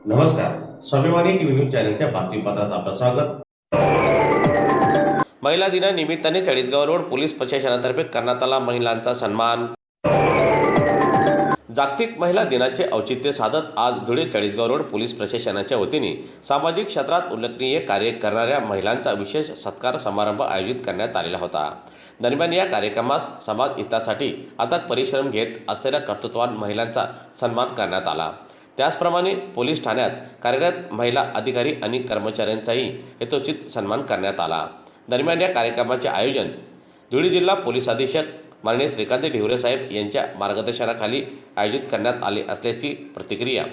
नमस्कार. स्वाभिमानी TV news चॅनलच्या बातमीपत्रात आपलं स्वागत. महिला दिनानिमित्ताने चाळीसगाव रोड पोलीस प्रशासनातर्फे करण्यात आला महिलांचा सन्मान. जागतिक महिला दिनाचे औचित्य साधत आज धुळे चाळीसगाव रोड पोलीस प्रशासनाच्या वतीने सामाजिक क्षेत्रात उल्लेखनीय कार्य करणाऱ्या महिलांचा विशेष सत्कार समारंभ आयोजित करण्यात आलेला होता. दरम्यान या कार्यक्रमास समाज हितासाठी अथक परिश्रम घेत असलेल्या कर्तृत्ववान महिलांचा सन्मान करण्यात आला. त्याचप्रमाणे पोलीस ठाण्यात कार्यरत महिला अधिकारी आणि कर्मचाऱ्यांचाही यथोचित सन्मान करण्यात आला. दरम्यान या कार्यक्रमाचे आयोजन धुळे जिल्हा पोलीस अधीक्षक माननीय श्रीकांत ढिवरे साहेब यांच्या मार्गदर्शनाखाली आयोजित करण्यात आले असल्याची प्रतिक्रिया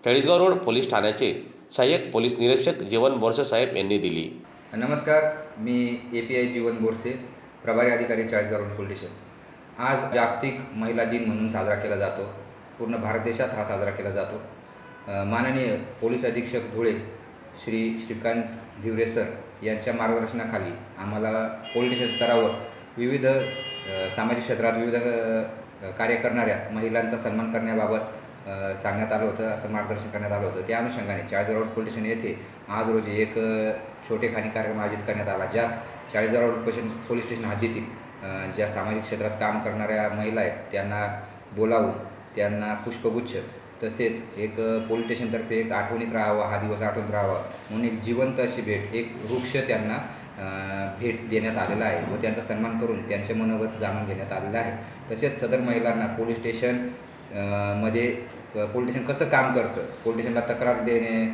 चाळीसगाव रोड पोलीस ठाण्याचे सहाय्यक पोलीस निरीक्षक जीवन बोरसे साहेब यांनी दिली. नमस्कार, मी API जीवन बोरसे, प्रभारी अधिकारी चाळीसगाव रोड पोलीस स्टेशन. आज जागतिक महिला दिन म्हणून साजरा केला जातो. पूर्ण भारत देशात हा साजरा केला जातो. माननीय पोलीस अधीक्षक धुळे श्रीकांत ढिवरे सर यांच्या मार्गदर्शनाखाली आम्हाला पोलीस स्टेशन स्तरावर विविध सामाजिक क्षेत्रात विविध कार्य करणाऱ्या महिलांचा सन्मान करण्याबाबत सांगण्यात आलं होतं, असं मार्गदर्शन करण्यात आलं होतं. त्या अनुषंगाने चाळीसगाव रोड पोलीस स्टेशन येथे आज रोजी एक छोटेखानी कार्यक्रम आयोजित करण्यात आला, ज्यात चाळीसगाव रोड पोलीस स्टेशन हद्दीतील ज्या सामाजिक क्षेत्रात काम करणाऱ्या महिला आहेत त्यांना बोलावून त्यांना पुष्पगुच्छ तसेच एक पोलीस स्टेशनतर्फे एक आठवणीत राहावा, हा दिवस आठवणीत राहावा म्हणून एक जिवंत अशी भेट, एक वृक्ष त्यांना भेट देण्यात आलेला आहे व त्यांचा सन्मान करून त्यांचे मनोगत जाणून घेण्यात आलेलं आहे. तसेच सदर महिलांना पोलीस स्टेशन मध्ये पोलीस स्टेशन कसं काम करतं, पोलीस स्टेशनला तक्रार देणे,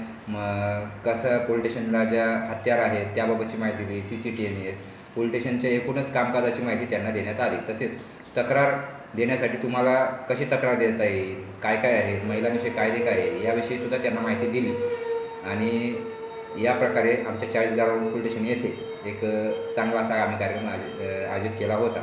कसं पोलीस स्टेशनला ज्या हत्यार आहेत त्याबाबतची माहिती दिली, CCTNS पोलीस स्टेशनच्या एकूणच कामकाजाची माहिती त्यांना देण्यात आली. तसेच तक्रार देण्यासाठी तुम्हाला कशी तक्रार देता येईल, काय काय आहे, महिलांविषयी कायदे काय आहे याविषयी सुद्धा त्यांना माहिती दिली. आणि या प्रकारे आमच्या चाळीसगाव पोलीस स्टेशन येथे एक चांगला असा आम्ही कार्यक्रम आयोजित केला होता.